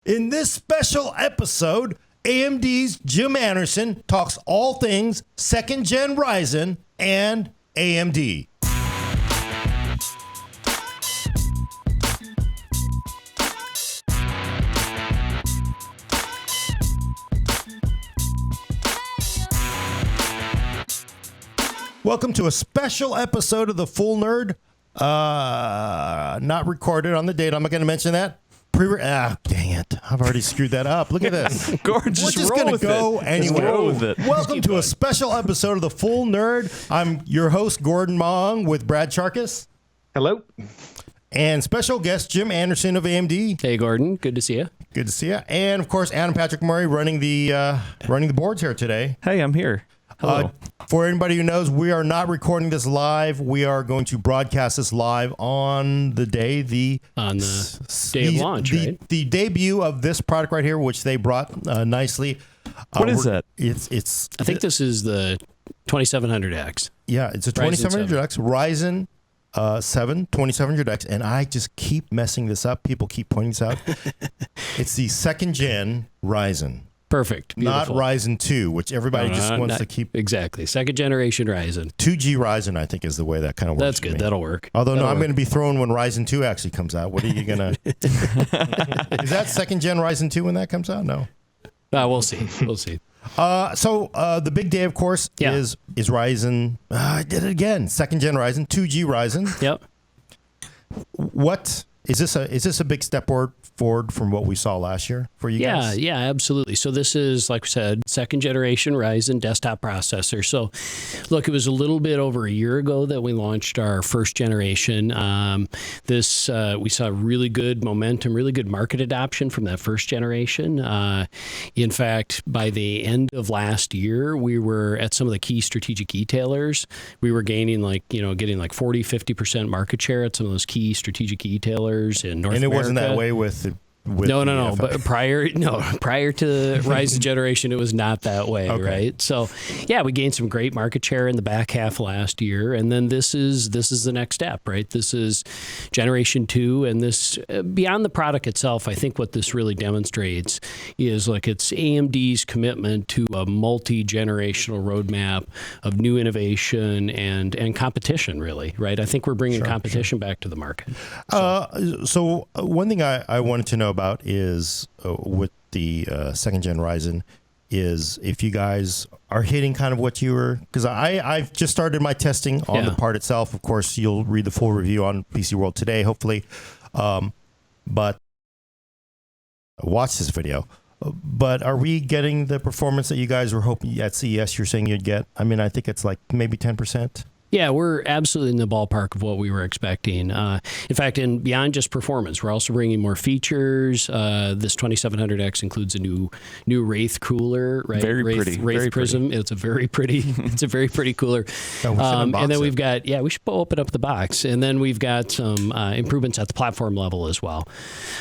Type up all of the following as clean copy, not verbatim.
In this special episode, AMD's Jim Anderson talks all things second gen Ryzen and AMD. Welcome to a special episode of The Full Nerd. Not recorded on the date. I'm not going to mention that. Dang it. I've already screwed that up. Look at this. Gordon, We're just going to go anyway. Roll with it. Welcome to a special episode of The Full Nerd. I'm your host, Gordon Mong, with Brad Charkis. Hello. And special guest, Jim Anderson of AMD. Hey, Gordon. Good to see you. Good to see you. And, of course, Adam Patrick Murray running the boards here today. Hey, I'm here. Hello. For anybody who knows, we are not recording this live. We are going to broadcast this live on the day, day of launch, right? The debut of this product right here, which they brought nicely. What is that? It's. I think this is the 2700X. Yeah, it's a 2700X Ryzen 7 2700X, and I just keep messing this up. People keep pointing this out. It's the second gen Ryzen. Perfect. Beautiful. Not Ryzen 2, which everybody just wants to keep. Exactly. Second generation Ryzen. 2G Ryzen, I think, is the way that kind of works. That's good. That'll work. Although, I'm going to be thrown when Ryzen 2 actually comes out. What are you going to... Is that second gen Ryzen 2 when that comes out? No. We'll see. We'll see. So the big day, of course, is Ryzen. I did it again. Second gen Ryzen, 2G Ryzen. Yep. What... Is this a big step forward from what we saw last year for you guys? Yeah, absolutely. So this is, like we said, second generation Ryzen desktop processor. So look, it was a little bit over a year ago that we launched our first generation. We saw really good momentum, really good market adoption from that first generation. In fact, by the end of last year, we were at some of the key strategic e-tailers. We were getting like 40-50% market share at some of those key strategic e-tailers in North America. And it wasn't that way with no. But prior to Ryzen generation, it was not that way, okay. Right? So, yeah, we gained some great market share in the back half last year, and then this is the next step, right? This is generation 2, and this beyond the product itself. I think what this really demonstrates is it's AMD's commitment to a multi-generational roadmap of new innovation and competition, really, right? I think we're bringing competition back to the market. So one thing I wanted to know about is with the second gen Ryzen is if you guys are hitting kind of what you were, because I've just started my testing on the part itself. Of course, you'll read the full review on PC World today, hopefully. But watch this video. But are we getting the performance that you guys were hoping at CES you're saying you'd get? I mean, I think it's like maybe 10%. Yeah, we're absolutely in the ballpark of what we were expecting. In fact, and beyond just performance, we're also bringing more features. This 2700X includes a new Wraith cooler, right? Very pretty. Wraith very Prism. Pretty. It's a very pretty cooler. And then we've got, we should open up the box. And then we've got some improvements at the platform level as well.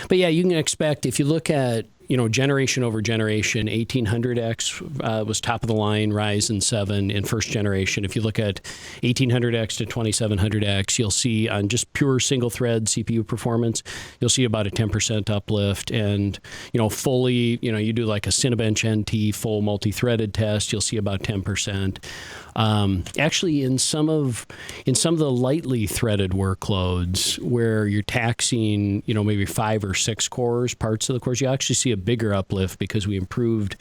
But yeah, you can expect, if you look at generation over generation, 1800X was top of the line Ryzen 7 in first generation. If you look at 1800X to 2700X, you'll see on just pure single thread CPU performance, you'll see about a 10% uplift. And, fully, you do like a Cinebench NT full multi-threaded test, you'll see about 10%. Actually, in some of the lightly threaded workloads where you're taxing, maybe 5 or 6 cores, parts of the cores, you actually see a bigger uplift because we improved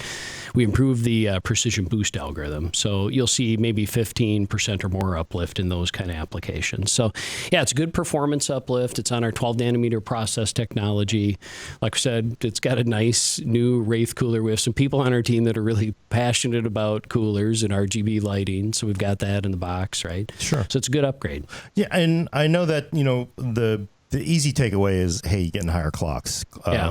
the precision boost algorithm. So you'll see maybe 15% or more uplift in those kind of applications. So yeah, it's a good performance uplift. It's on our 12 nanometer process technology. Like I said, it's got a nice new Wraith cooler. We have some people on our team that are really passionate about coolers and RGB lighting. So we've got that in the box, right? Sure. So it's a good upgrade. Yeah, and I know that, the easy takeaway is, hey, you're getting higher clocks.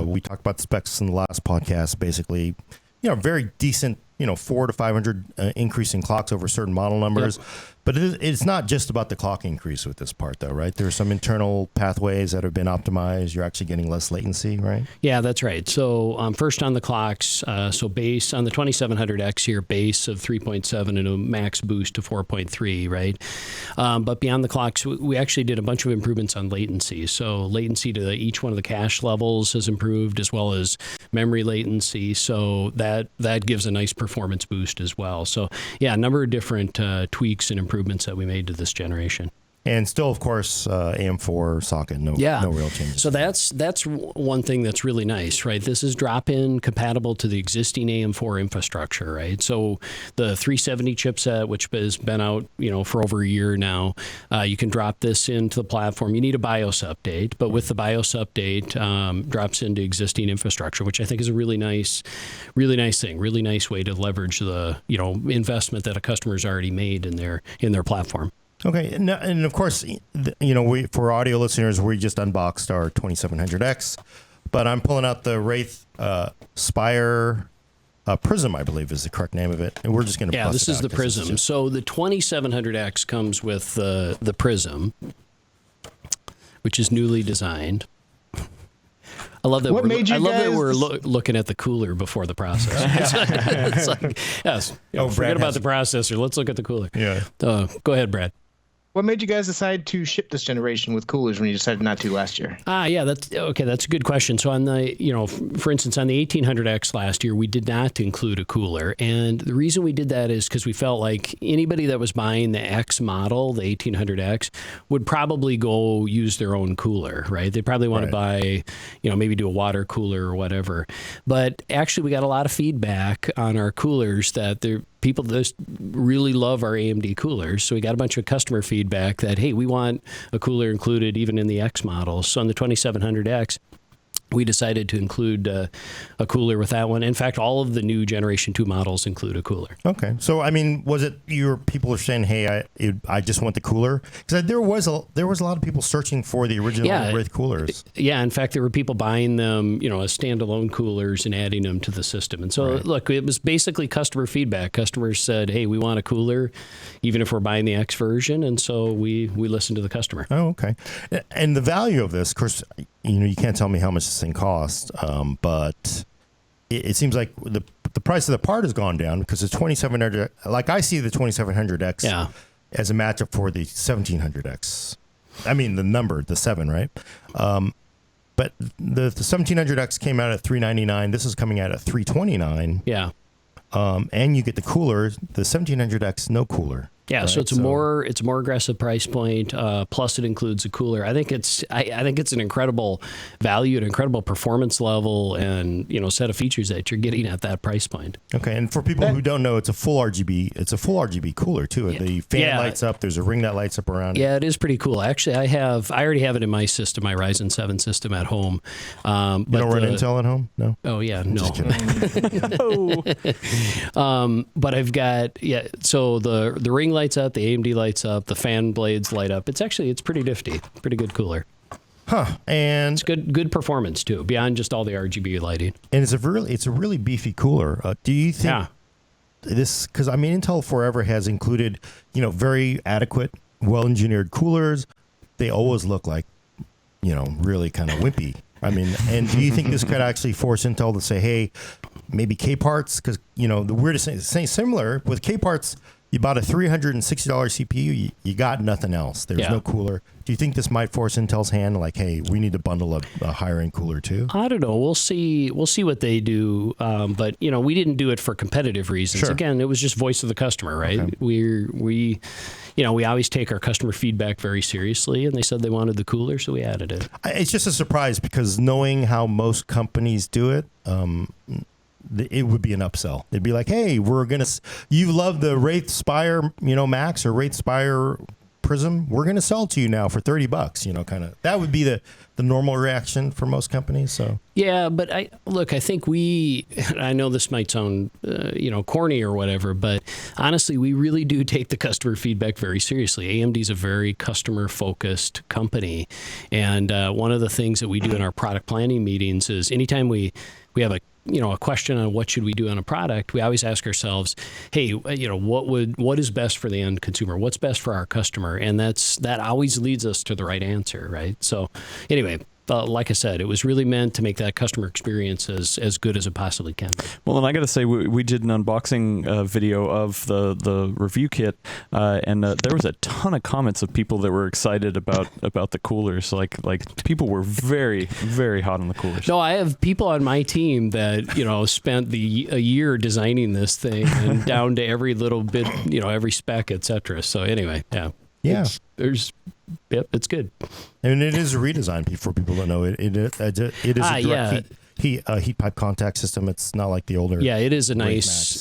We talked about the specs in the last podcast, basically, very decent 400 to 500 increase in clocks over certain model numbers. Yep. But it's not just about the clock increase with this part, though, right? There are some internal pathways that have been optimized. You're actually getting less latency, right? Yeah, that's right. So first on the clocks, so base on the 2700X here, base of 3.7 and a max boost to 4.3, right? But beyond the clocks, we actually did a bunch of improvements on latency. So latency to each one of the cache levels has improved, as well as memory latency. So that gives a nice performance boost as well. So yeah, a number of different tweaks and improvements that we made to this generation. And still, of course, AM4 socket, no real changes. So that's one thing that's really nice, right? This is drop-in compatible to the existing AM4 infrastructure, right? So the 370 chipset, which has been out, for over a year now, you can drop this into the platform. You need a BIOS update, but with the BIOS update, drops into existing infrastructure, which I think is a really nice thing, really nice way to leverage the investment that a customer's already made in their platform. Okay, and of course, for audio listeners, we just unboxed our 2700X, but I'm pulling out the Wraith Spire Prism, I believe is the correct name of it, and we're just going to this is the Prism. So the 2700X comes with the Prism, which is newly designed. I love that. We're looking at the cooler before the processor. It's like, yes. Forget about the processor. Let's look at the cooler. Yeah. Go ahead, Brad. What made you guys decide to ship this generation with coolers when you decided not to last year? Yeah, that's a good question. So on the, for instance, on the 1800X last year, we did not include a cooler. And the reason we did that is because we felt like anybody that was buying the X model, the 1800X, would probably go use their own cooler, right? They'd probably want to buy, maybe do a water cooler or whatever. But actually, we got a lot of feedback on our coolers that people just really love our AMD coolers. So we got a bunch of customer feedback that, hey, we want a cooler included even in the X models. So on the 2700X, we decided to include a cooler with that one. In fact, all of the new Generation 2 models include a cooler. Okay. So, was it people are saying, hey, I just want the cooler? Because there was a lot of people searching for the original Wraith coolers. Yeah. In fact, there were people buying them, as standalone coolers and adding them to the system. And so, look, it was basically customer feedback. Customers said, hey, we want a cooler, even if we're buying the X version. And so we listened to the customer. Oh, okay. And the value of this, of course, you can't tell me how much this thing costs, but it seems like the price of the part has gone down because the 2700, like I see the 2700X as a matchup for the 1700X. I mean, the 7, right? But the 1700X came out at $399. This is coming out at $329. Yeah. And you get the cooler, the 1700X, no cooler. Yeah, right? So it's a more aggressive price point. Plus, it includes a cooler. I think it's an incredible value, an incredible performance level, and set of features that you're getting at that price point. Okay, and for people who don't know, it's a full RGB. It's a full RGB cooler too. Yeah. The fan lights up. There's a ring that lights up around it. Yeah, it is pretty cool. Actually, I already have it in my system, my Ryzen 7 system at home. You don't run Intel at home? No. Oh yeah, no. But I've got So the ring lights up, the AMD lights up, the fan blades light up. It's pretty nifty, pretty good cooler. And it's good performance too, beyond just all the RGB lighting. And it's a really beefy cooler. Do you think this? Because Intel forever has included very adequate, well-engineered coolers. They always look like really kind of wimpy. And do you think this could actually force Intel to say, hey, maybe K parts? Because we're just saying similar with K parts. You bought a $360 CPU, you got nothing else. There's no cooler. Do you think this might force Intel's hand, like, hey, we need to bundle a higher-end cooler too? I don't know. We'll see what they do. But, we didn't do it for competitive reasons. Sure. Again, it was just voice of the customer, right? Okay. We always take our customer feedback very seriously, and they said they wanted the cooler, so we added it. It's just a surprise because knowing how most companies do it, it would be an upsell. It'd be like, hey, you love the Wraith Spire, Max or Wraith Spire Prism. We're going to sell to you now for $30, kind of. That would be the normal reaction for most companies. So yeah, but I think I know this might sound, corny or whatever, but honestly, we really do take the customer feedback very seriously. AMD is a very customer-focused company, and one of the things that we do in our product planning meetings is anytime we have a a question on what should we do on a product, we always ask ourselves, hey, what is best for the end consumer? What's best for our customer? And that always leads us to the right answer, right? So anyway, like I said, it was really meant to make that customer experience as good as it possibly can. Well, and I got to say, we did an unboxing video of the review kit, and there was a ton of comments of people that were excited about the coolers. Like people were very, very hot on the coolers. No, I have people on my team that spent a year designing this thing and down to every little bit, every spec, etc. So anyway, yeah. It's good. And it is a redesign for people that know it. It is a direct heat pipe contact system. It's not like the older. Yeah, it is a nice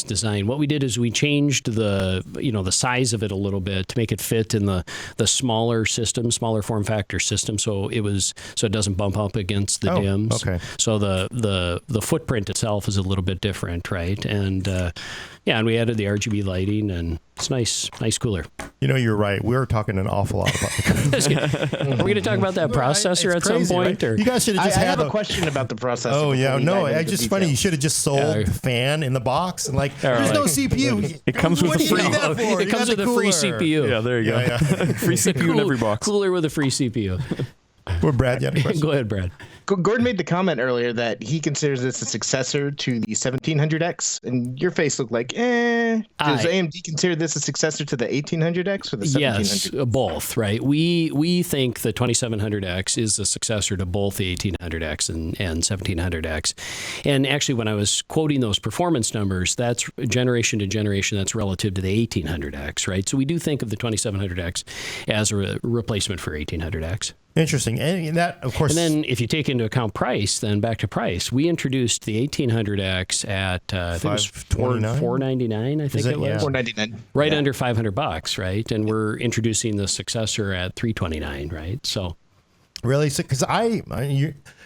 design. What we did is we changed the size of it a little bit to make it fit in the smaller form factor system. So it doesn't bump up against the DIMMs. Okay. So the footprint itself is a little bit different, right? And and we added the RGB lighting, and it's nice cooler. You're right. We're talking an awful lot about the Are we going to talk about that processor at some point? Right? Or? You guys should have just I have a question about the processor. Oh yeah, no, it's just funny. You should have just sold the fan in the box and there's no CPU. It comes with a free. It comes with a free CPU. Yeah, there you go. Free CPU in every box. Cooler with a free CPU. Well, Brad, you had a question? Go ahead, Brad. Gordon made the comment earlier that he considers this a successor to the 1700X, and your face looked like, Does AMD consider this a successor to the 1800X or the 1700? Yes, both, right? We think the 2700X is a successor to both the 1800X and 1700X. And actually, when I was quoting those performance numbers, that's generation to generation, that's relative to the 1800X, right? So we do think of the 2700X as a replacement for 1800X. Interesting. And that, of course. And then if you take into account price, then back to price, we introduced the 1800X at I think it was $499, I think it was. Yeah. $499. Right under $500, right? And we're introducing the successor at $329, right? So really, because I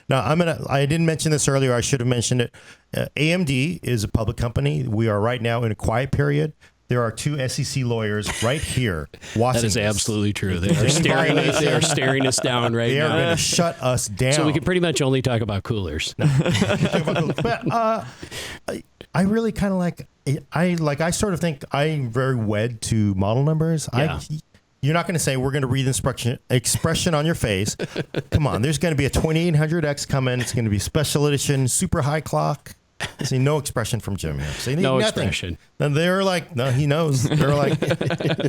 didn't mention this earlier. I should have mentioned it. AMD is a public company. We are right now in a quiet period. There are two SEC lawyers right here watching. That is absolutely true. They are staring us. They are staring us down right now. They are going to shut us down. So we can pretty much only talk about coolers. But I really kind of I sort of think I'm very wed to model numbers. Yeah. You're not going to say we're going to read the expression on your face. Come on, there's going to be a 2800X coming. It's going to be special edition, super high clock. See, no expression from Jim here. See, no nothing. Expression. And they're like, no, he knows. They're like,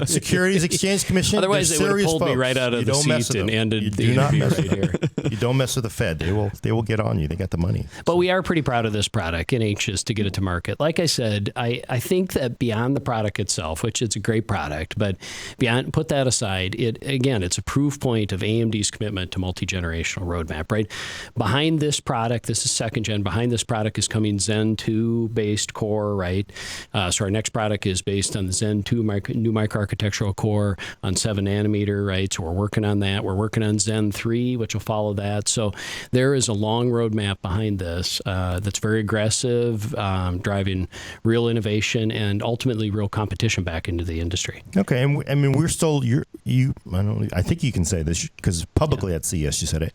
Securities Exchange Commission. Otherwise, they would have pulled me right out of the seat and ended the interview right here. You don't mess with the Fed. They will get on you. They got the money. But we are pretty proud of this product and anxious to get it to market. Like I said, I think that beyond the product itself, which it's a great product, but put that aside, it's a proof point of AMD's commitment to multi-generational roadmap, right? Behind this product, this is second gen, behind this product is coming Zen 2 based core, right? So our next product is based on the Zen 2 new microarchitectural core on 7 nanometer, right? So we're working on that. We're working on Zen 3, which will follow that. So there is a long roadmap behind this that's very aggressive, driving real innovation and ultimately real competition back into the industry. Okay, and I mean we're still I think you can say this because publicly at CES you said it.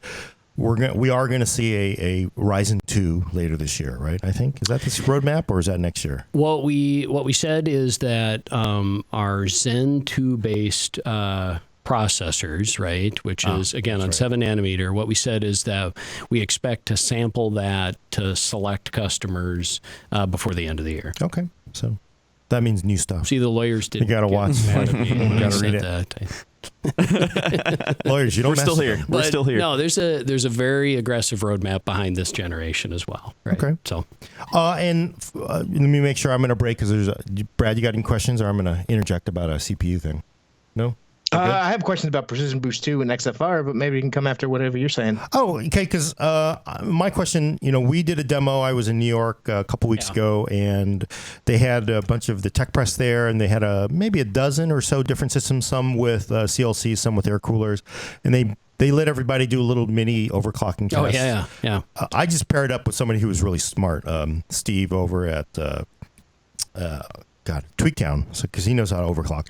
We are going to see a Ryzen 2 later this year, right? I think. Is that this roadmap or is that next year? What we said is that our Zen 2 based processors, right, which is again on 7 nanometer. What we said is that we expect to sample that to select customers before the end of the year. Okay, so that means new stuff. See, the lawyers didn't. You got to watch. You got to read it. Lawyers, you don't. We're still here. We're still here. No, there's a very aggressive roadmap behind this generation as well. Right? Okay. So, and let me make sure I'm going to break because Brad. You got any questions, or I'm going to interject about a CPU thing? No. I have questions about Precision Boost 2 and XFR, but maybe you can come after whatever you're saying. Oh, okay. Because my question, we did a demo. I was in New York a couple weeks ago, and they had a bunch of the tech press there, and they had maybe a dozen or so different systems, some with CLC, some with air coolers, and they let everybody do a little mini overclocking test. Oh, yeah. I just paired up with somebody who was really smart, Steve over at Tweaktown, because he knows how to overclock.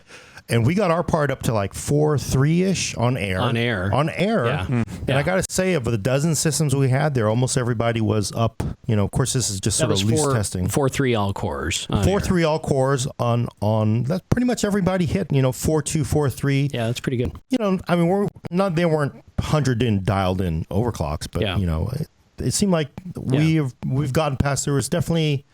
and we got our part up to like 4.3-ish on air. Yeah. And I got to say, of the dozen systems we had there, almost everybody was up. Of course, this is just sort of loose testing. 4.3 all cores. 4.3 all cores on that. Pretty much everybody hit. 4.2, 4.3. Yeah, that's pretty good. I mean, they weren't 100 in dialed in overclocks, but it seemed like we've gotten past. There was definitely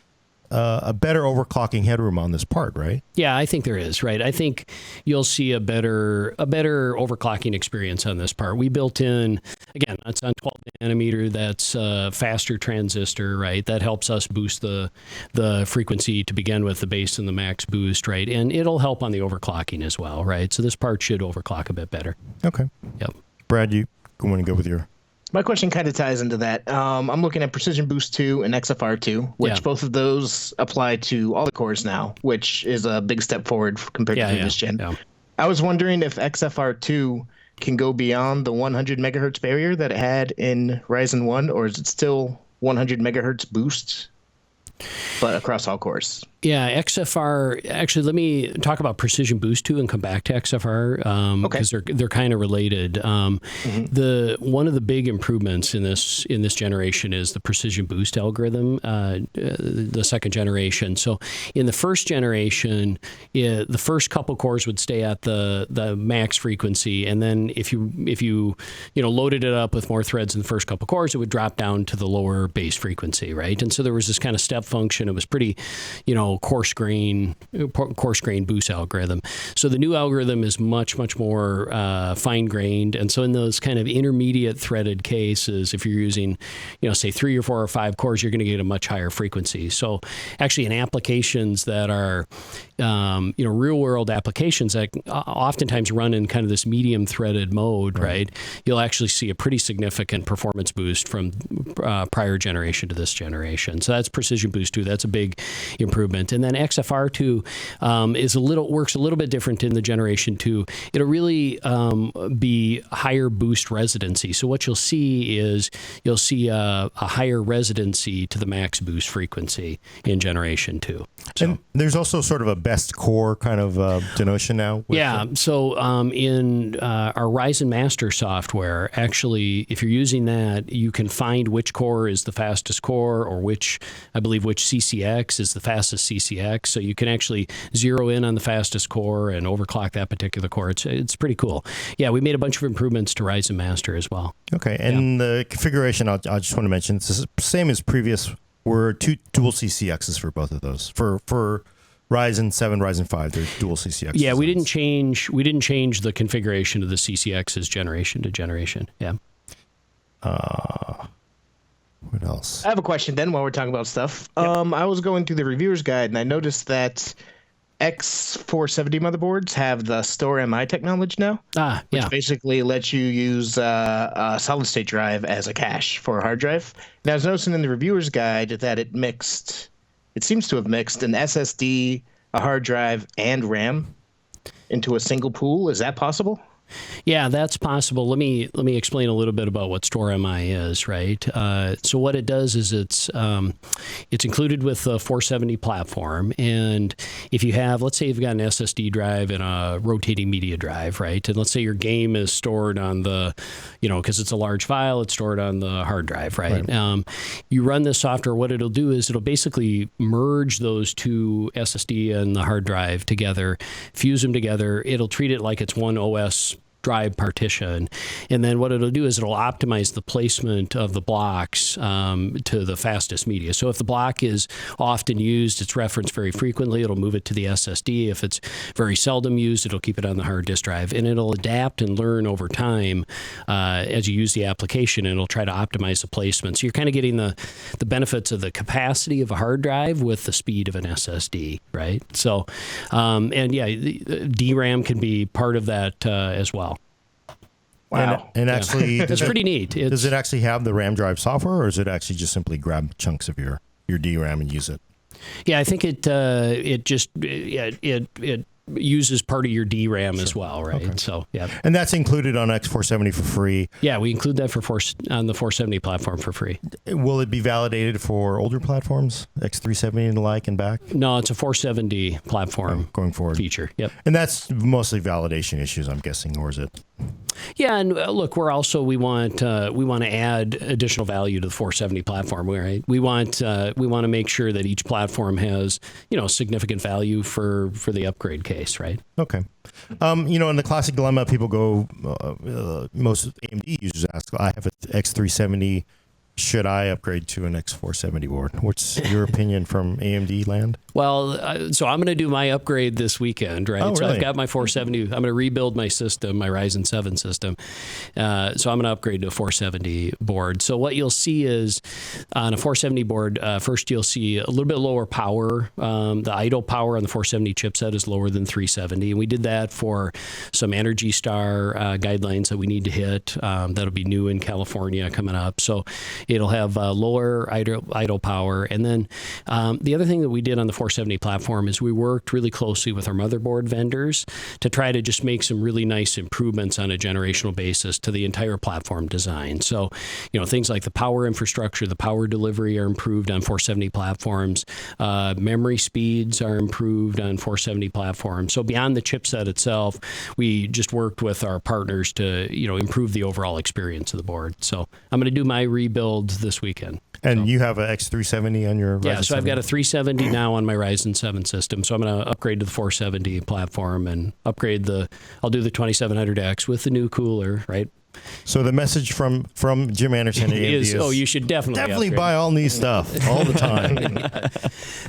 a better overclocking headroom on this part, right? Yeah, I think there is, right? I think you'll see a better overclocking experience on this part. We built in, again, that's on 12 nanometer, that's a faster transistor, right? That helps us boost the frequency to begin with, the base and the max boost, right? And it'll help on the overclocking as well, right? So this part should overclock a bit better. Okay. Yep. Brad, you want to go with your... My question kind of ties into that. I'm looking at Precision Boost 2 and XFR 2, which both of those apply to all the cores now, which is a big step forward compared to previous gen. Yeah. I was wondering if XFR 2 can go beyond the 100 megahertz barrier that it had in Ryzen 1, or is it still 100 megahertz boost, but across all cores? Yeah, XFR. Actually, let me talk about Precision Boost 2 and come back to XFR because they're kind of related. The one of the big improvements in this generation is the Precision Boost algorithm, the second generation. So in the first generation, the first couple cores would stay at the max frequency, and then if you loaded it up with more threads in the first couple cores, it would drop down to the lower base frequency, right? And so there was this kind of step function. It was pretty, coarse grain boost algorithm. So the new algorithm is much more fine grained, and so in those kind of intermediate threaded cases, if you're using, say 3 or 4 or 5 cores, you're going to get a much higher frequency. So actually, in applications that are real world applications that oftentimes run in kind of this medium threaded mode, right? You'll actually see a pretty significant performance boost from prior generation to this generation. So that's Precision Boost 2. That's a big improvement. And then XFR2 works a little bit different in the generation 2. It'll really be higher boost residency. So what you'll see is a higher residency to the max boost frequency in generation 2. So. And there's also sort of a best core kind of denotion now. So in our Ryzen Master software, actually, if you're using that, you can find which core is the fastest core, or which CCX is the fastest CCX. So you can actually zero in on the fastest core and overclock that particular core. It's pretty cool. Yeah, we made a bunch of improvements to Ryzen Master as well. Okay, and the configuration, I just want to mention, it's the same as previous. We're dual CCXs for both of those. For Ryzen 7, Ryzen 5, there's dual CCXs. Yeah, we didn't change the configuration of the CCXs generation to generation. Yeah. What else? I have a question then while we're talking about stuff. Yep. I was going through the reviewer's guide and I noticed that X470 motherboards have the Store MI technology now, which basically lets you use a solid state drive as a cache for a hard drive. And I was noticing in the reviewer's guide that it seems to have mixed an SSD, a hard drive, and RAM into a single pool. Is that possible? Yeah, that's possible. Let me explain a little bit about what Store MI is, right? So what it does is it's included with the 470 platform, and if you have, let's say you've got an SSD drive and a rotating media drive, right? And let's say your game is stored on the, because it's a large file, it's stored on the hard drive, right? You run this software, what it'll do is it'll basically merge those two SSD and the hard drive together, fuse them together. It'll treat it like it's one OS drive partition, and then what it'll do is it'll optimize the placement of the blocks to the fastest media. So if the block is often used, it's referenced very frequently, it'll move it to the SSD. If it's very seldom used, it'll keep it on the hard disk drive, and it'll adapt and learn over time as you use the application, and it'll try to optimize the placement. So you're kind of getting the benefits of the capacity of a hard drive with the speed of an SSD, right? So, DRAM can be part of that as well. Wow. And actually, it's pretty neat. Does it actually have the RAM drive software, or is it actually just simply grab chunks of your DRAM and use it? Yeah, I think it uses part of your DRAM as well, right? Okay. So, yeah. And that's included on X470 for free. Yeah, we include that on the 470 platform for free. Will it be validated for older platforms, X370 and the like and back? No, it's a 470 platform going forward feature. Yep. And that's mostly validation issues, I'm guessing, or is it? Yeah, and look, we want to add additional value to the 470 platform. Right? We want to make sure that each platform has significant value for the upgrade case. Right? Okay. In the classic dilemma, people go. Most AMD users ask, "I have an X370. Should I upgrade to an X470 board?" What's your opinion from AMD land? Well, so I'm going to do my upgrade this weekend, right? Oh, really? So I've got my 470. I'm going to rebuild my system, my Ryzen 7 system. So I'm going to upgrade to a 470 board. So what you'll see is on a 470 board, first you'll see a little bit lower power. The idle power on the 470 chipset is lower than 370. And we did that for some Energy Star guidelines that we need to hit. That'll be new in California coming up. So it'll have lower idle power. And then the other thing that we did on the 470 platform is we worked really closely with our motherboard vendors to try to just make some really nice improvements on a generational basis to the entire platform design. So, things like the power infrastructure, the power delivery are improved on 470 platforms. Memory speeds are improved on 470 platforms. So beyond the chipset itself, we just worked with our partners to, improve the overall experience of the board. So I'm going to do my rebuild this weekend. And you have an X370 on your Ryzen 7? Yeah, so I've got a 370 now on my Ryzen 7 system. So I'm going to upgrade to the 470 platform and I'll do the 2700X with the new cooler, right? So the message from Jim Anderson is, you should definitely upgrade. Buy all new stuff all the time.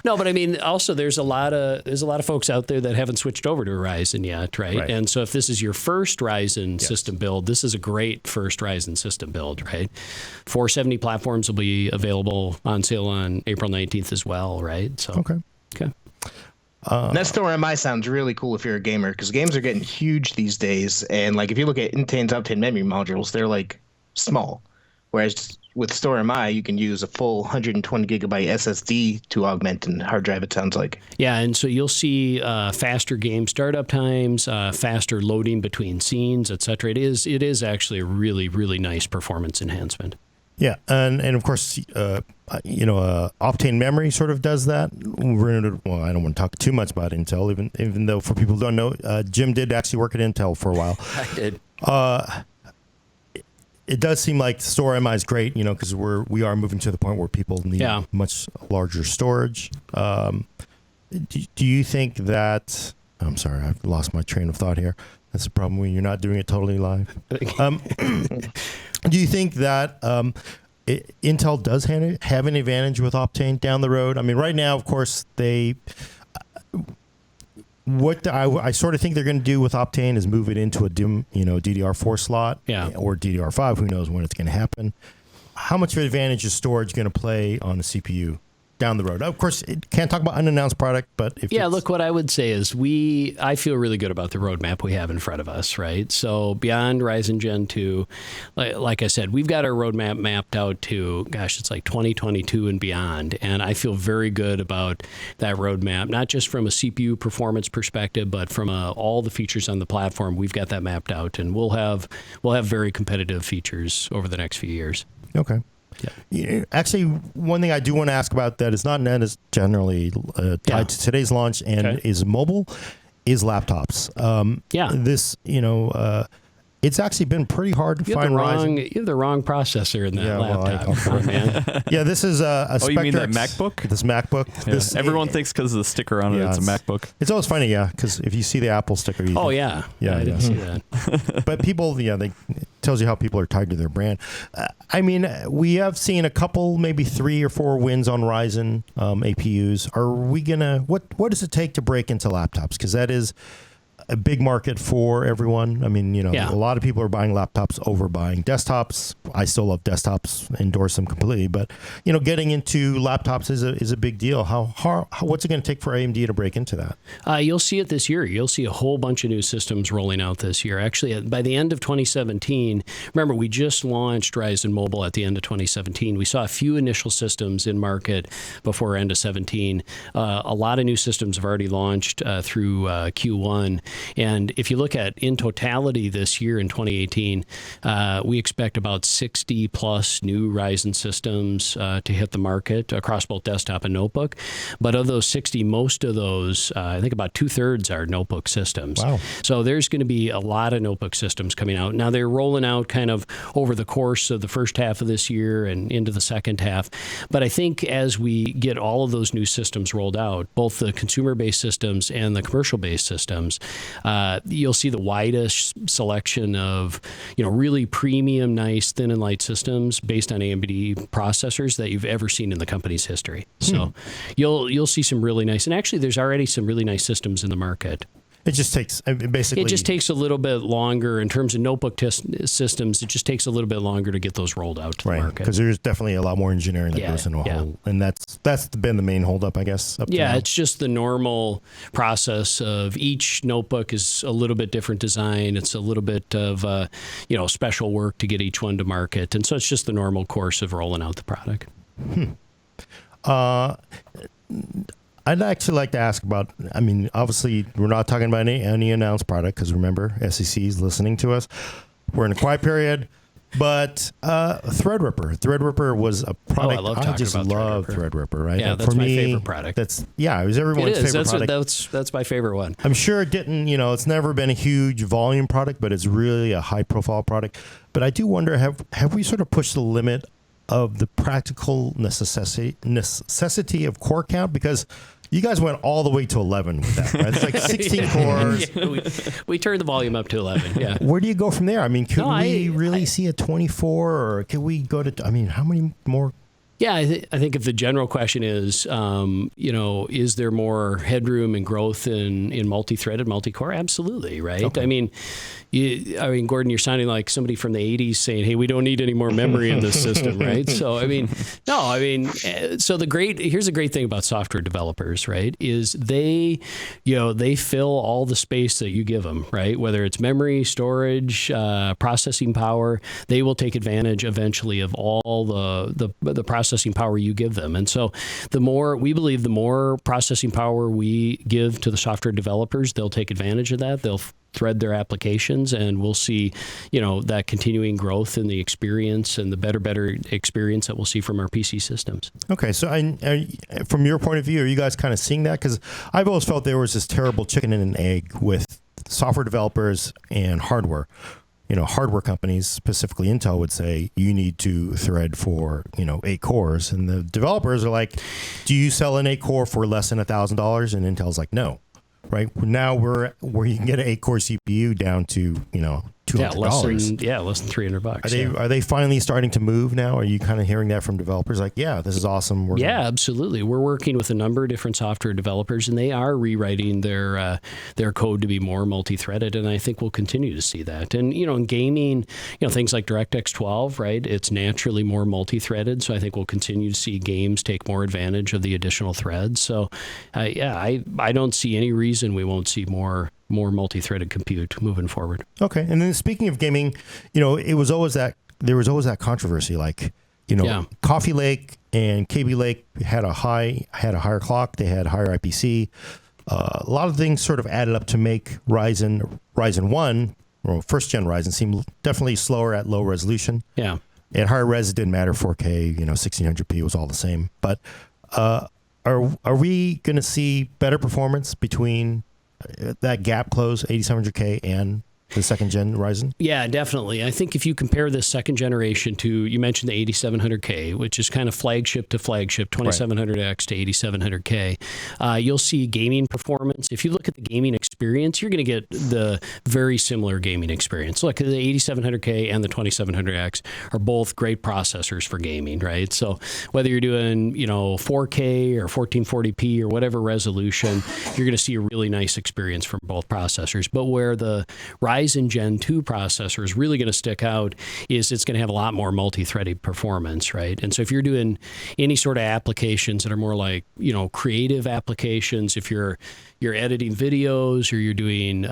No, but I mean, also there's a lot of folks out there that haven't switched over to a Ryzen yet, right? And so if this is your first Ryzen system build, this is a great first Ryzen system build, right? 470 platforms will be available on sale on April 19th as well, right? So okay. That Store MI sounds really cool if you're a gamer, because games are getting huge these days. And like if you look at Intel's Optane memory modules, they're like small. Whereas with Store MI, you can use a full 120 gigabyte SSD to augment and hard drive, it sounds like. Yeah, and so you'll see faster game startup times, faster loading between scenes, etc. It is actually a really, really nice performance enhancement. Yeah, and of course, Optane memory sort of does that. Well, I don't want to talk too much about Intel, even though for people who don't know, Jim did actually work at Intel for a while. I did. It does seem like Store MI is great, because we are moving to the point where people need much larger storage. Do you think that? I'm sorry, I've lost my train of thought here. That's the problem when you're not doing it totally live. Do you think that Intel does have an advantage with Optane down the road? I mean, right now, of course, I sort of think they're going to do with Optane is move it into a DDR4 slot, or DDR5. Who knows when it's going to happen? How much of an advantage is storage going to play on the CPU down the road? Of course, it can't talk about unannounced product, but look, what I would say is I feel really good about the roadmap we have in front of us, right? So beyond Ryzen Gen 2, like I said, we've got our roadmap mapped out to, it's like 2022 and beyond, and I feel very good about that roadmap, not just from a CPU performance perspective, but from all the features on the platform. We've got that mapped out, and we'll have very competitive features over the next few years. Okay. Yeah. Actually, one thing I do want to ask about that is not as generally tied to today's launch and is mobile, is laptops. This, it's actually been pretty hard to find Ryzen. You have the wrong processor in that laptop. Man. Yeah, this is a Spectre. You mean that MacBook? This MacBook. Yeah. Everyone thinks because of the sticker on it, it's a MacBook. It's always funny, because if you see the Apple sticker, I didn't see that. But people, it tells you how people are tied to their brand. I mean, we have seen a couple, maybe 3 or 4 wins on Ryzen APUs. Are we gonna? What does it take to break into laptops? Because that is a big market for everyone. I mean, a lot of people are buying laptops over buying desktops. I still love desktops, endorse them completely. But, getting into laptops is a big deal. What's it going to take for AMD to break into that? You'll see it this year. You'll see a whole bunch of new systems rolling out this year. Actually, by the end of 2017, remember, we just launched Ryzen Mobile at the end of 2017. We saw a few initial systems in market before end of 17. A lot of new systems have already launched through Q1. And if you look at in totality this year in 2018, we expect about 60 plus new Ryzen systems to hit the market across both desktop and notebook. But of those 60, most of those, I think about 2/3 are notebook systems. Wow. So there's going to be a lot of notebook systems coming out. Now they're rolling out kind of over the course of the first half of this year and into the second half. But I think as we get all of those new systems rolled out, both the consumer-based systems and the commercial-based systems, you'll see the widest selection of, really premium, nice, thin and light systems based on AMD processors that you've ever seen in the company's history. So you'll see some really nice, and actually there's already some really nice systems in the market. It just takes a little bit longer in terms of notebook systems. It just takes a little bit longer to get those rolled out to the market. Because there's definitely a lot more engineering that goes into a whole, and that's been the main holdup, I guess. It's just the normal process of each notebook is a little bit different design. It's a little bit of special work to get each one to market, and so it's just the normal course of rolling out the product. I'd actually like to ask about, obviously we're not talking about any announced product because remember, SEC is listening to us. We're in a quiet period, but Threadripper. Threadripper was a product. I just love Threadripper, right? Yeah, that's my favorite product. It was everyone's favorite product. That's my favorite one. I'm sure it didn't, it's never been a huge volume product, but it's really a high profile product. But I do wonder, have we sort of pushed the limit of the practical necessity of core count? Because you guys went all the way to 11 with that, right? It's like 16 cores. We turned the volume up to 11, yeah. Where do you go from there? Could we really see a 24, or could we go to, how many more? Yeah, I think if the general question is, is there more headroom and growth in multi-threaded, multi-core? Absolutely, right? Okay. Gordon, you're sounding like somebody from the 80s saying, hey, we don't need any more memory in this system, right? So, here's a great thing about software developers, right? Is they fill all the space that you give them, right? Whether it's memory, storage, processing power, they will take advantage eventually of all the processing power you give them. And so we believe the more processing power we give to the software developers, they'll take advantage of that. They'll thread their applications, and we'll see, that continuing growth in the experience and the better experience that we'll see from our PC systems. Okay, so from your point of view, are you guys kind of seeing that? Because I've always felt there was this terrible chicken and an egg with software developers and hardware. Hardware companies, specifically Intel, would say you need to thread for 8 cores, and the developers are like, do you sell an 8 core for less than $1,000? And Intel's like, no. Right now, where you can get an 8-core CPU down to $200. Less than $300. Are they finally starting to move now? Are you kind of hearing that from developers? Like, yeah, this is awesome. Absolutely. We're working with a number of different software developers, and they are rewriting their code to be more multi-threaded, and I think we'll continue to see that. And in gaming, things like DirectX 12, right? It's naturally more multi-threaded, so I think we'll continue to see games take more advantage of the additional threads. So, I don't see any reason we won't see more multi-threaded compute moving forward. Okay, and then speaking of gaming, there was always that controversy, like Coffee Lake and KB Lake had a higher clock, they had higher IPC. A lot of things sort of added up to make Ryzen 1 or first gen Ryzen seem definitely slower at low resolution. Yeah, and higher res, it didn't matter. 4K, 1600p was all the same. But are we going to see better performance between that gap close 8700K and the second gen Ryzen? Yeah, definitely. I think if you compare this second generation to, you mentioned the 8700K, which is kind of flagship to flagship, 2700X to 8700K, you'll see gaming performance. If you look at the gaming experience, you're going to get the very similar gaming experience. Look, the 8700K and the 2700X are both great processors for gaming, right? So whether you're doing, 4K or 1440p or whatever resolution, you're going to see a really nice experience from both processors. But where the Ryzen Gen 2 processor is really going to stick out is it's going to have a lot more multi-threaded performance, right? And so if you're doing any sort of applications that are more like, creative applications, if you're editing videos or you're doing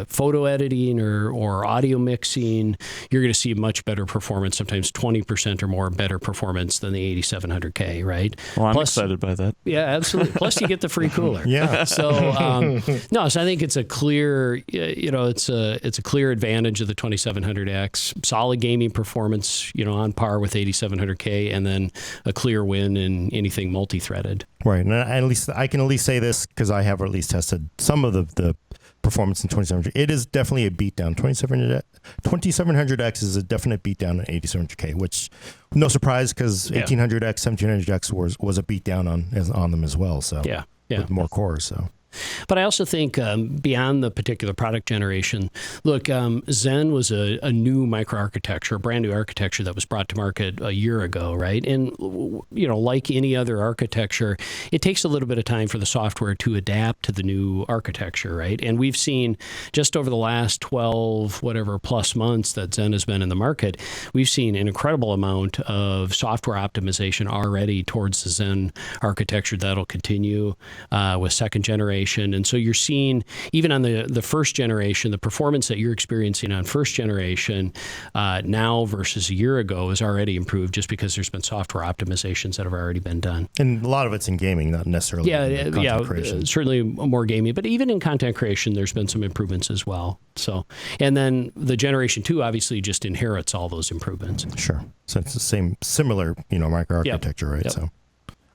photo editing or audio mixing, you're going to see much better performance, sometimes 20% or more better performance than the 8700K, right? Well, I'm excited by that. Yeah, absolutely. Plus, you get the free cooler. Yeah. So, so I think it's a clear, it's a clear advantage of the 2700X. Solid gaming performance, on par with 8700K, and then a clear win in anything multi-threaded. Right, and at least I can say this because I have at least tested some of the performance in 2700. It is definitely a beatdown. 2700X is a definite beatdown on 8700K, which no surprise because 1800X, 1700X was a beatdown on them as well. So with more cores. So. But I also think beyond the particular product generation, look, Zen was a new microarchitecture, a brand new architecture that was brought to market a year ago, right? And, like any other architecture, it takes a little bit of time for the software to adapt to the new architecture, right? And we've seen just over the last 12, plus months that Zen has been in the market, we've seen an incredible amount of software optimization already towards the Zen architecture that'll continue with second generation. And so you're seeing, even on the first generation, the performance that you're experiencing on first generation now versus a year ago is already improved just because there's been software optimizations that have already been done. And a lot of it's in gaming, not necessarily in content creation. Certainly more gaming. But even in content creation, there's been some improvements as well. So, and then the generation 2 obviously just inherits all those improvements. Sure. So it's the similar, microarchitecture, right? Yep. So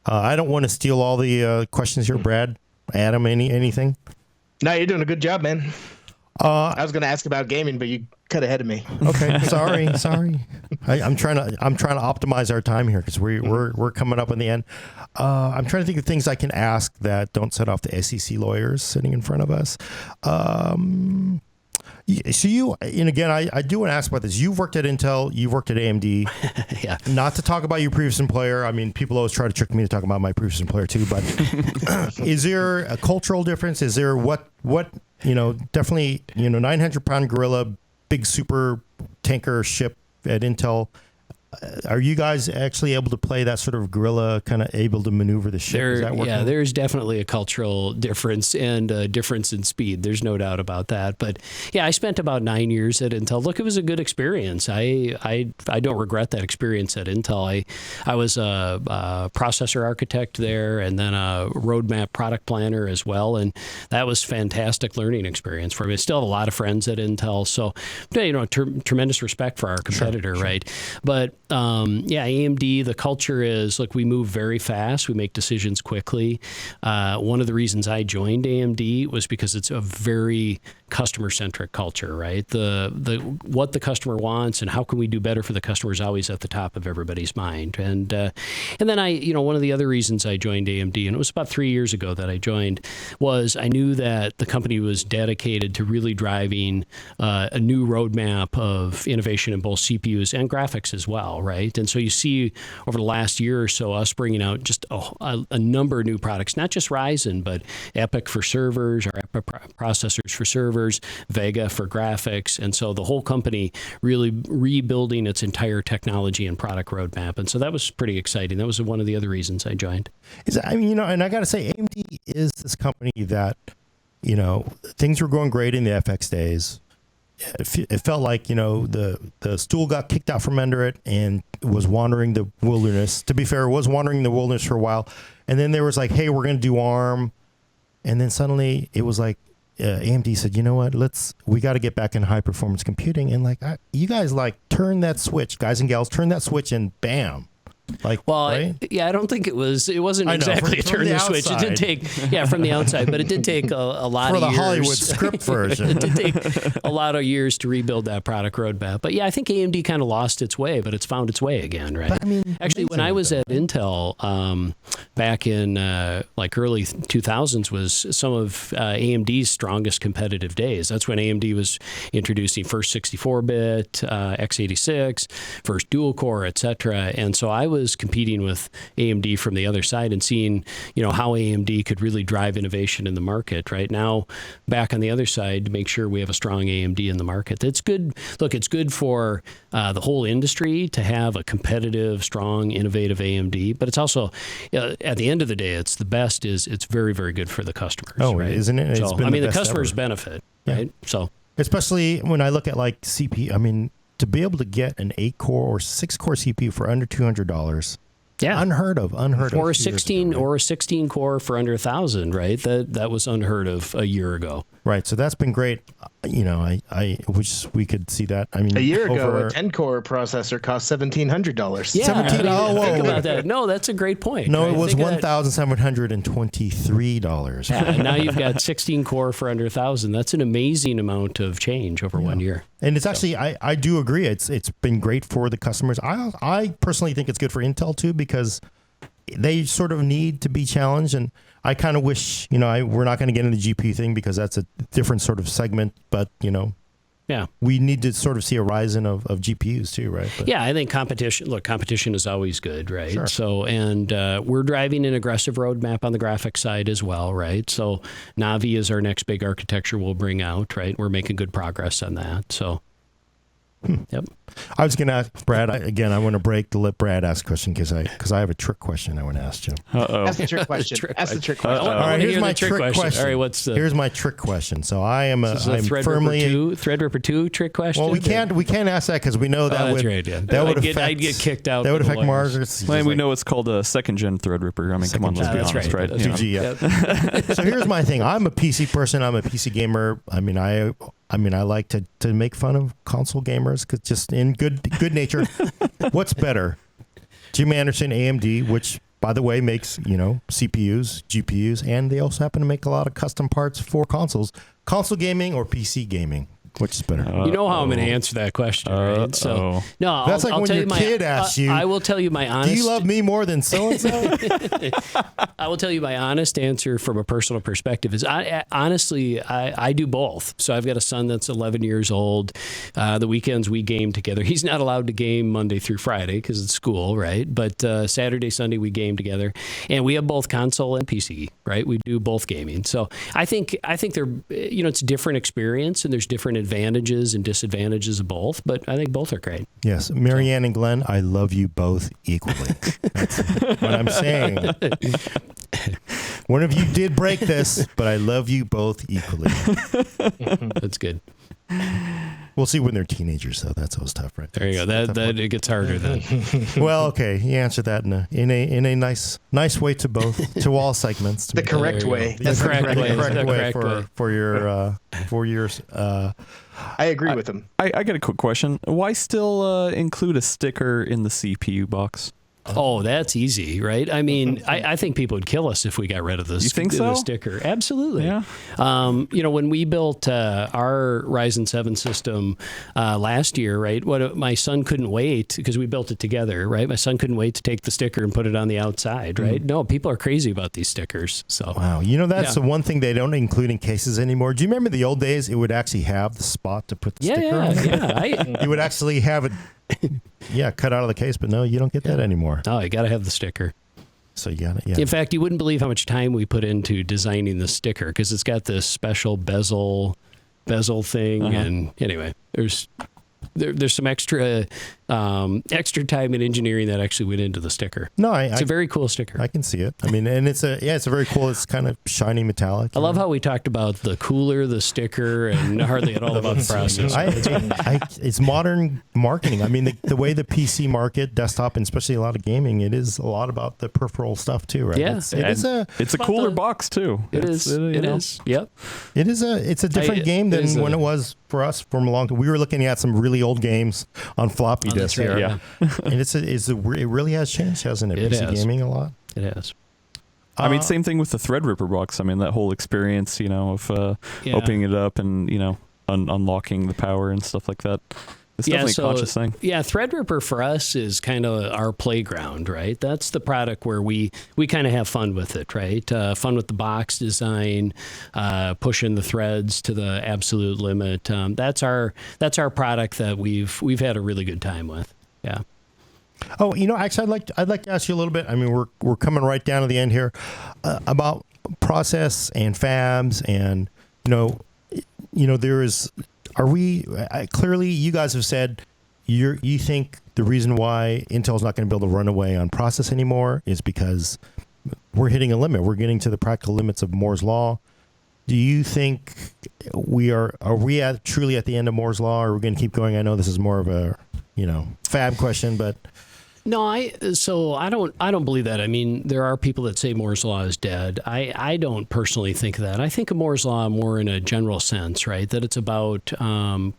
I don't want to steal all the questions here, Brad. Adam, anything? No, you're doing a good job, man. I was going to ask about gaming, but you cut ahead of me. Okay, sorry. I'm trying to optimize our time here because we're coming up on the end. I'm trying to think of things I can ask that don't set off the SEC lawyers sitting in front of us. So you, and again, I do want to ask about this. You've worked at Intel, you've worked at AMD. Yeah. Not to talk about your previous employer. I mean, people always try to trick me to talk about my previous employer too. But is there a cultural difference? Is there definitely 900-pound gorilla, big super tanker ship at Intel? Are you guys actually able to play that sort of guerrilla, kind of able to maneuver the ship? Is that working? Yeah, there's definitely a cultural difference and a difference in speed. There's no doubt about that. But yeah, I spent about 9 years at Intel. Look, it was a good experience. I don't regret that experience at Intel. I was a processor architect there and then a roadmap product planner as well. And that was fantastic learning experience for me. I still have a lot of friends at Intel. So, tremendous respect for our competitor, sure. Right? But AMD, the culture is, look, we move very fast. We make decisions quickly. One of the reasons I joined AMD was because it's a very customer-centric culture, right? The what the customer wants and how can we do better for the customer is always at the top of everybody's mind. And then one of the other reasons I joined AMD, and it was about 3 years ago that I joined, was I knew that the company was dedicated to really driving a new roadmap of innovation in both CPUs and graphics as well, right? And so you see over the last year or so us bringing out just a number of new products, not just Ryzen, but EPYC for servers, or EPYC processors for servers, Vega for graphics. And so the whole company really rebuilding its entire technology and product roadmap. And so that was pretty exciting. That was one of the other reasons I joined. And I got to say, AMD is this company that, things were going great in the FX days. It felt like, the stool got kicked out from under it and was wandering the wilderness. To be fair, it was wandering the wilderness for a while. And then there was like, hey, we're going to do ARM. And then suddenly it was like, AMD said, you know what, we got to get back in high performance computing. And you guys turn that switch, guys and gals, turn that switch and bam, Like, well, right? Yeah, I don't think it wasn't exactly a turn the switch. It did take, from the outside, but it did take a lot of years. For the Hollywood script version. It did take a lot of years to rebuild that product roadmap. But yeah, I think AMD kind of lost its way, but it's found its way again, right? But, I mean, actually, when I was at Intel back in like early 2000s was some of AMD's strongest competitive days. That's when AMD was introducing first 64-bit, x86, first dual core, et cetera. And so I was competing with AMD from the other side and seeing, how AMD could really drive innovation in the market. Right now, back on the other side to make sure we have a strong AMD in the market. It's good. Look, it's good for the whole industry to have a competitive, strong, innovative AMD. But it's also, at the end of the day, it's very, very good for the customers. Oh, right? Isn't it? So, the customers benefit, right? So, especially when I look at like CPU, to be able to get an 8-core or 6-core CPU for under $200. Yeah, unheard of. Or a 16 or a 16 core for under $1,000, right? That was unheard of a year ago. Right. So that's been great. I wish we could see that. A year ago, a 10-core processor cost $1,700. Yeah, think about that. No, that's a great point. No, right? It was $1,723. Yeah, and now you've got 16 core for under $1,000. That's an amazing amount of change over 1 year. And it's actually, I do agree. It's been great for the customers. I personally think it's good for Intel too, because they sort of need to be challenged. And I kind of wish, we're not going to get into the GPU thing because that's a different sort of segment. But, yeah, we need to sort of see a rise of GPUs too, right? But, yeah, I think competition is always good, right? Sure. So, and we're driving an aggressive roadmap on the graphics side as well, right? So Navi is our next big architecture we'll bring out, right? We're making good progress on that. So, Yep. I was going to ask Brad, I want to break to let Brad ask a question because I have a trick question I want to ask you. Ask the trick question. Ask the trick question. All right, here's my trick question. All right, here's my trick question. So I'm firmly Threadripper 2 trick question. Well, we can't ask that because we know that would I'd get kicked out. That would affect Margaret's. Well, we know it's called a second-gen Threadripper. Come on, let's be honest, right? 2G, yeah. So here's my thing. I'm a PC person. I'm a PC gamer. I like to make fun of console gamers because just in good nature. What's better, Jim Anderson, AMD, which by the way makes CPUs, GPUs, and they also happen to make a lot of custom parts for consoles. Console gaming or PC gaming? Which is better? You know how I'm going to answer that question, right? So no, that's I'll when tell your kid asks you. I will tell you my honest. Do you love me more than so and so? I will tell you my honest answer from a personal perspective is honestly I do both. So I've got a son that's 11 years old. The weekends we game together. He's not allowed to game Monday through Friday because it's school, right? But Saturday, Sunday we game together, and we have both console and PC, right? We do both gaming. So I think they're it's a different experience and there's different advantages and disadvantages of both, but I think both are great. Yes. Marianne and Glenn, I love you both equally. That's what I'm saying. One of you did break this, but I love you both equally. That's good. We'll see when they're teenagers, though. That's always tough, right? There you go. That it gets harder then. Well, okay. You answered that in a nice way to all segments. The correct way. That's the correct way for your. I agree with him. I got a quick question. Why still include a sticker in the CPU box? Oh, that's easy, right? I think people would kill us if we got rid of this. You think so? The sticker. Absolutely. Yeah. When we built our Ryzen 7 system last year, right? My son couldn't wait because we built it together, right? My son couldn't wait to take the sticker and put it on the outside, right? No, people are crazy about these stickers. So wow, that's the one thing they don't include in cases anymore. Do you remember the old days? It would actually have the spot to put the sticker on. Yeah. You would actually have it. Yeah, cut out of the case, but no, you don't get that anymore. Oh, you got to have the sticker. So you got it. Yeah. In fact, you wouldn't believe how much time we put into designing the sticker because it's got this special bezel thing, and anyway, there's some extra time in engineering that actually went into the sticker. No, it's a very cool sticker. I can see it. And it's a very cool. It's kind of shiny metallic. I love how we talked about the cooler, the sticker, and hardly at all about the process. It's modern marketing. The way the PC market, desktop, and especially a lot of gaming, it is a lot about the peripheral stuff too, right? Yeah, it's a cooler box too. It is. Yep. It's a different game than when it was for us from a long time. We were looking at some really old games on floppy disks. this right, here. And it really has changed, hasn't it? PC gaming a lot. It has. I mean, same thing with the Threadripper box. I mean, that whole experience, of opening it up and, unlocking the power and stuff like that. It's definitely a conscious thing. Yeah, Threadripper for us is kind of our playground, right? That's the product where we kind of have fun with it, right? Fun with the box design, pushing the threads to the absolute limit. That's our product that we've had a really good time with. Yeah. Oh, actually, I'd like to ask you a little bit. I mean, we're coming right down to the end here about process and fabs, and there is. Are we clearly? You guys have said you think the reason why Intel's not going to be able to run away on process anymore is because we're hitting a limit. We're getting to the practical limits of Moore's law. Do you think we are? Are we truly at the end of Moore's law, or are we going to keep going? I know this is more of a fab question, but. No, I don't believe that. I mean, there are people that say Moore's law is dead. I don't personally think that. I think of Moore's law more in a general sense, right? That it's about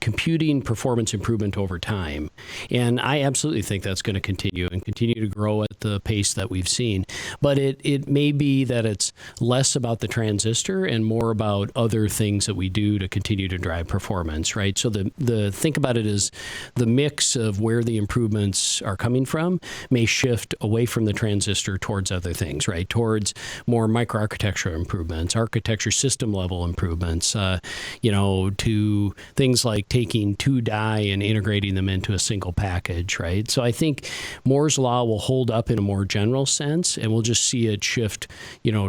computing performance improvement over time. And I absolutely think that's going to continue to grow at the pace that we've seen. But it may be that it's less about the transistor and more about other things that we do to continue to drive performance, right? So the think about it as the mix of where the improvements are coming from may shift away from the transistor towards other things, right? Towards more microarchitecture improvements, architecture system level improvements, to things like taking two die and integrating them into a single package, right? So I think Moore's law will hold up in a more general sense, and we'll just see it shift,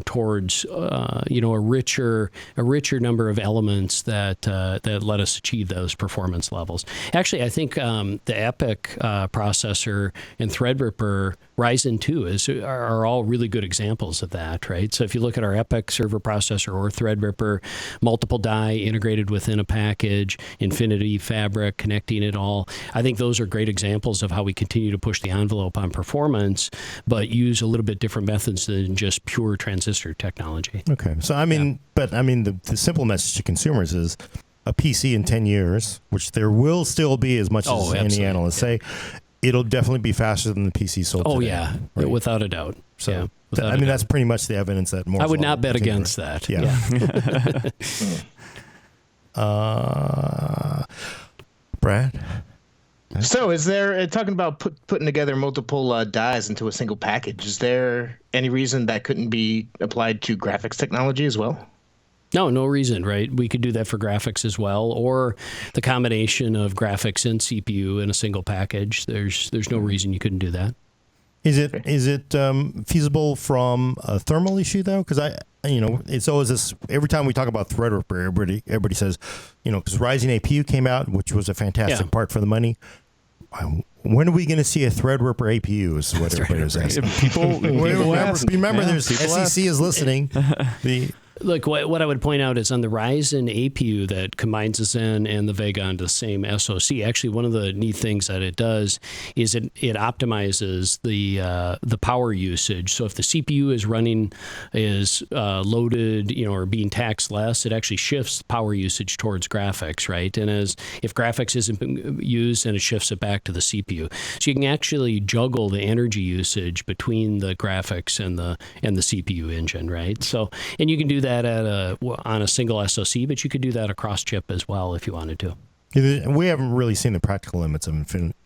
towards, a richer number of elements that let us achieve those performance levels. Actually, I think the EPYC processor and Threadripper Ryzen 2 are all really good examples of that, right? So if you look at our EPYC server processor or Threadripper, multiple die integrated within a package, Infinity Fabric connecting it all, I think those are great examples of how we continue to push the envelope on performance, but use a little bit different methods than just pure transistor technology. Okay. So, the simple message to consumers is a PC in 10 years, which there will still be as much as any analysts say, it'll definitely be faster than the PC sold today. Oh, yeah, right? Without a doubt. So, that's pretty much the evidence that Moore's I would not bet against that. Yeah. Brad? So is there, talking about putting together multiple dies into a single package, is there any reason that couldn't be applied to graphics technology as well? No reason, right? We could do that for graphics as well, or the combination of graphics and CPU in a single package. There's no reason you couldn't do that. Is it feasible from a thermal issue though? Because it's always this. Every time we talk about Threadripper, everybody says, because Ryzen APU came out, which was a fantastic part for the money. When are we going to see a Threadripper APU? Is what everybody was asking. Remember, there's SEC is listening. Look, what I would point out is on the Ryzen APU that combines the Zen and the Vega into the same SoC. Actually, one of the neat things that it does is it optimizes the power usage. So if the CPU is loaded, or being taxed less, it actually shifts power usage towards graphics, right? And if graphics isn't used, then it shifts it back to the CPU. So you can actually juggle the energy usage between the graphics and the CPU engine, right? So, and you can do that on a single SoC, but you could do that across chip as well if you wanted to. We haven't really seen the practical limits of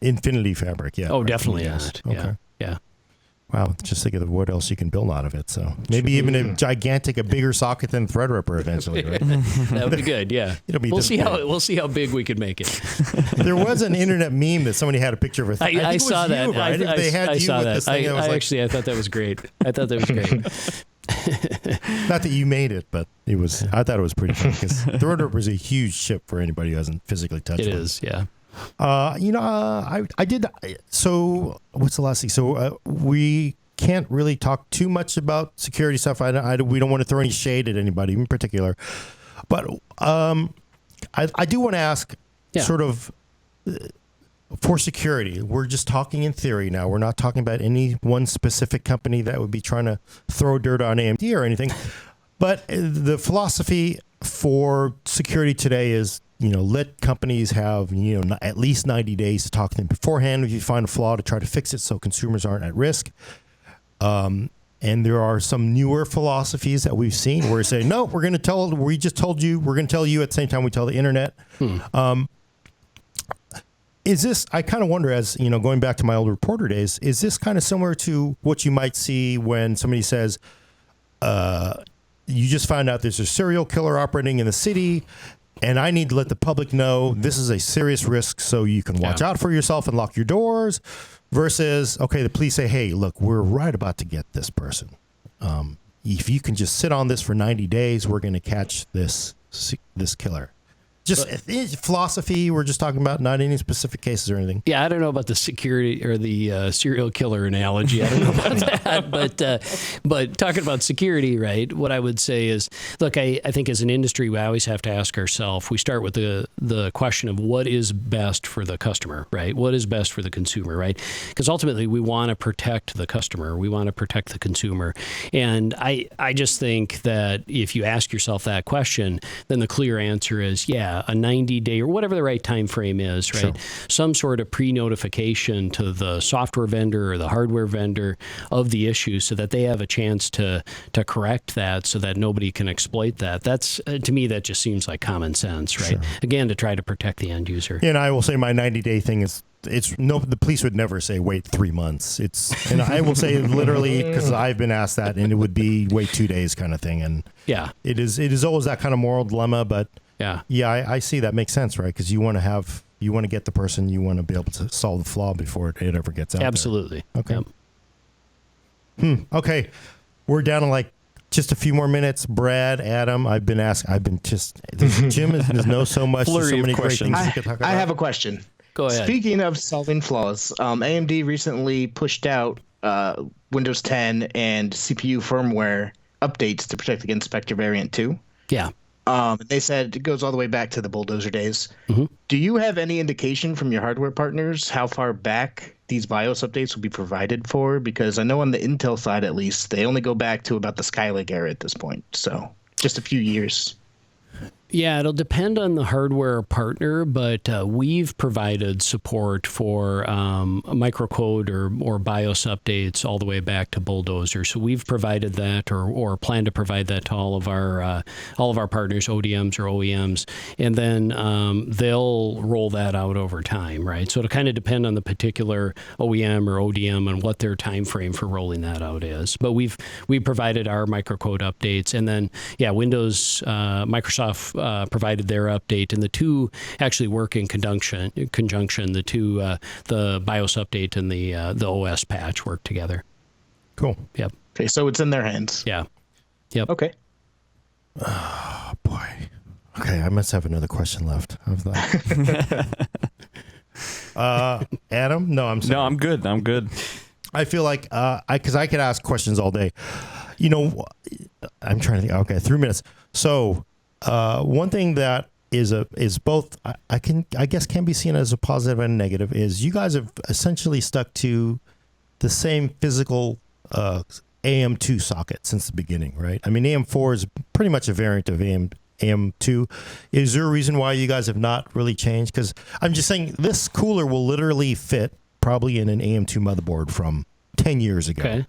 Infinity Fabric yet. Oh, right? Definitely not. Okay. Yeah. Wow, just think of what else you can build out of it. So maybe even a bigger socket than Threadripper eventually, right? That would be good. Yeah, we'll see how big we can make it. There was an internet meme that somebody had a picture of. I saw that. Right? I saw that. I thought that was great. Not that you made it, but it was. I thought it was pretty funny because Threadripper is a huge chip for anybody who hasn't physically touched it. It is, yeah. I did. So what's the last thing? So we can't really talk too much about security stuff. We don't want to throw any shade at anybody in particular, but I do want to ask, sort of. For security, we're just talking in theory now. We're not talking about any one specific company that would be trying to throw dirt on AMD or anything. But the philosophy for security today is let companies have, at least 90 days to talk to them beforehand if you find a flaw to try to fix it so consumers aren't at risk. And there are some newer philosophies that we've seen where we say, no, we just told you, we're going to tell you at the same time we tell the internet. Is this, I kind of wonder, as going back to my old reporter days, is this kind of similar to what you might see when somebody says, you just found out there's a serial killer operating in the city, and I need to let the public know this is a serious risk so you can watch out for yourself and lock your doors, versus, okay, the police say, hey, look, we're right about to get this person. If you can just sit on this for 90 days, we're going to catch this killer. Just philosophy. We're just talking about not any specific cases or anything. Yeah, I don't know about the security or the serial killer analogy. I don't know about that. But talking about security, right? What I would say is, look, I think as an industry, we always have to ask ourselves. We start with the question of what is best for the customer, right? What is best for the consumer, right? Because ultimately, we want to protect the customer. We want to protect the consumer. And I just think that if you ask yourself that question, then the clear answer is, a 90-day or whatever the right time frame is, right? Sure. Some sort of pre-notification to the software vendor or the hardware vendor of the issue so that they have a chance to correct that so that nobody can exploit that. That's, to me, that just seems like common sense, right? Sure. Again, to try to protect the end user. And I will say my 90-day thing is, the police would never say wait 3 months. And I will say literally, because I've been asked that, and it would be wait 2 days kind of thing. And it is always that kind of moral dilemma, but I see that makes sense, right? Because you want to get the person, you want to be able to solve the flaw before it ever gets out. Absolutely. There. Okay. Yep. Okay. We're down to like just a few more minutes. Brad, Adam, Jim knows so much. Flurry so many of questions. great things we could talk about. I have a question. Go ahead. Speaking of solving flaws, AMD recently pushed out Windows 10 and CPU firmware updates to protect against Spectre Variant 2. Yeah. They said it goes all the way back to the Bulldozer days. Mm-hmm. Do you have any indication from your hardware partners how far back these BIOS updates will be provided for? Because I know on the Intel side, at least, they only go back to about the Skylake era at this point. So just a few years. Yeah, it'll depend on the hardware partner, but we've provided support for microcode or BIOS updates all the way back to Bulldozer. So we've provided that, or plan to provide that to all of our partners, ODMs or OEMs, and then they'll roll that out over time, right? So it'll kind of depend on the particular OEM or ODM and what their time frame for rolling that out is. But we've provided our microcode updates, and then Windows, Microsoft provided their update, and the two actually work in conjunction. The two, the BIOS update and the OS patch work together. Cool. Yep. Okay, so it's in their hands. Yeah. Yep. Okay. Oh boy. Okay, I must have another question left of that. Adam? No, I'm sorry. No, I'm good. I feel like because I could ask questions all day. I'm trying to think. Okay, 3 minutes. So. One thing that is both I guess can be seen as a positive and a negative is you guys have essentially stuck to the same physical AM2 socket since the beginning, right? I mean, AM4 is pretty much a variant of AM2. Is there a reason why you guys have not really changed? Because I'm just saying this cooler will literally fit probably in an AM2 motherboard from 10 years ago. Okay.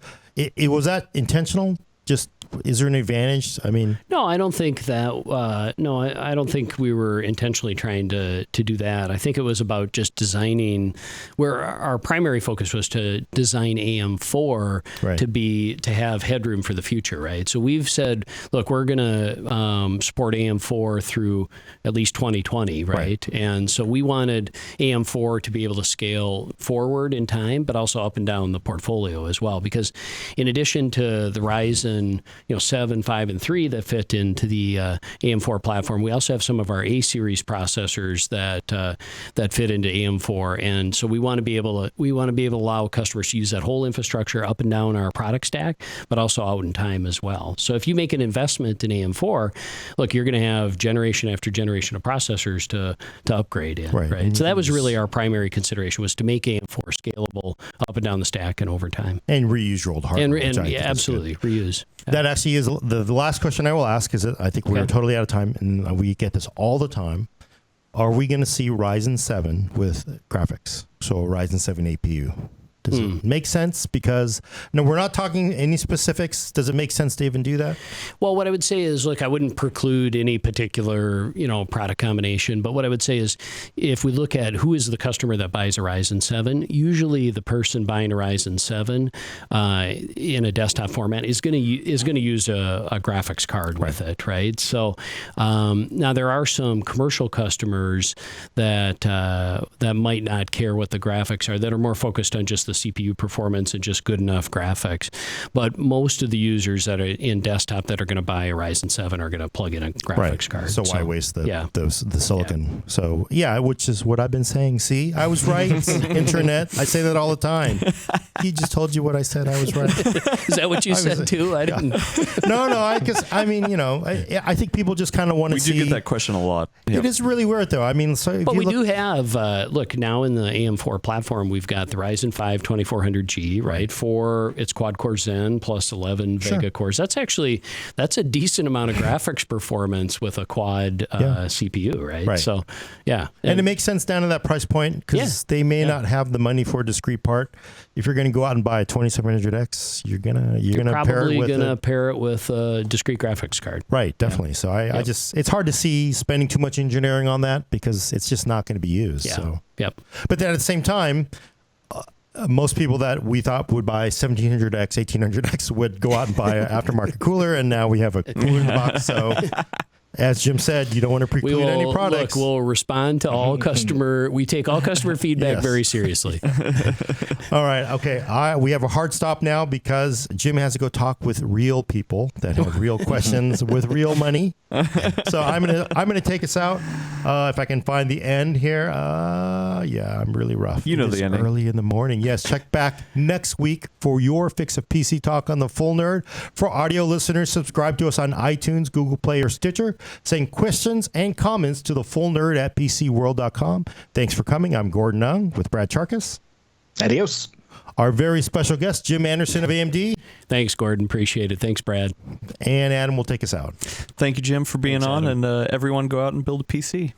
It was that intentional? Just, is there an advantage? I mean, no, I don't think that. I don't think we were intentionally trying to do that. I think it was about just designing. Where our primary focus was to design AM4 to have headroom for the future, right? So we've said, look, we're going to support AM4 through at least 2020, right? And so we wanted AM4 to be able to scale forward in time, but also up and down the portfolio as well, because in addition to the Ryzen 7, 5, and 3 that fit into the AM4 platform, we also have some of our A-series processors that fit into AM4, and so we want to be able to allow customers to use that whole infrastructure up and down our product stack, but also out in time as well. So if you make an investment in AM4, look, you're going to have generation after generation of processors to upgrade in, right? So that was really our primary consideration, was to make AM4 scalable up and down the stack and over time, and reuse your old hardware. And absolutely reuse. That actually is the last question I will ask, is that I think we're totally out of time, and we get this all the time. are we going to see Ryzen 7 with graphics? So a Ryzen 7 APU. Does it make sense? Because, no, we're not talking any specifics. Does it make sense to even do that? Well, what I would say is, look, I wouldn't preclude any particular, product combination. But what I would say is, if we look at who is the customer that buys a Ryzen 7, usually the person buying a Ryzen 7 in a desktop format is going to use a graphics card with it, right? So now there are some commercial customers that might not care what the graphics are, that are more focused on just the CPU performance and just good enough graphics. But most of the users that are in desktop that are going to buy a Ryzen 7 are going to plug in a graphics card. So why waste the silicon? Yeah. So which is what I've been saying. See, I was right. Internet. I say that all the time. He just told you what I said. I was right. Is that what you said too? I didn't. No. I think people just kind of want to see. We do get that question a lot. Yep. It is really weird though. I mean, but we do have look now in the AM4 platform, we've got the Ryzen 5 2400G, right? For its quad core Zen plus 11 Vega cores. That's a decent amount of graphics performance with a quad CPU, right? So, yeah. And it makes sense down to that price point because they may not have the money for a discrete part. If you're going to go out and buy a 2700X, you're probably going to pair it with a discrete graphics card. Right, definitely. So I just, it's hard to see spending too much engineering on that because it's just not going to be used. Yeah. So. Yep. But then at the same time, most people that we thought would buy 1700X, 1800X would go out and buy an aftermarket cooler, and now we have a cooler in the box. So, as Jim said, you don't want to preclude any products. Look, we'll respond to all customer. We take all customer feedback very seriously. All right, okay. We have a hard stop now because Jim has to go talk with real people that have real questions with real money. So I'm gonna take us out. If I can find the end here. I'm really rough. You know the ending. Early in the morning. Yes, check back next week for your fix of PC talk on the Full Nerd. For audio listeners, subscribe to us on iTunes, Google Play, or Stitcher. Send questions and comments to thefullnerd@PCWorld.com. Thanks for coming. I'm Gordon Ung with Brad Charkis. Adios. Our very special guest, Jim Anderson of AMD. Thanks, Gordon. Appreciate it. Thanks, Brad. And Adam will take us out. Thank you, Jim, for being on. Adam. And everyone go out and build a PC.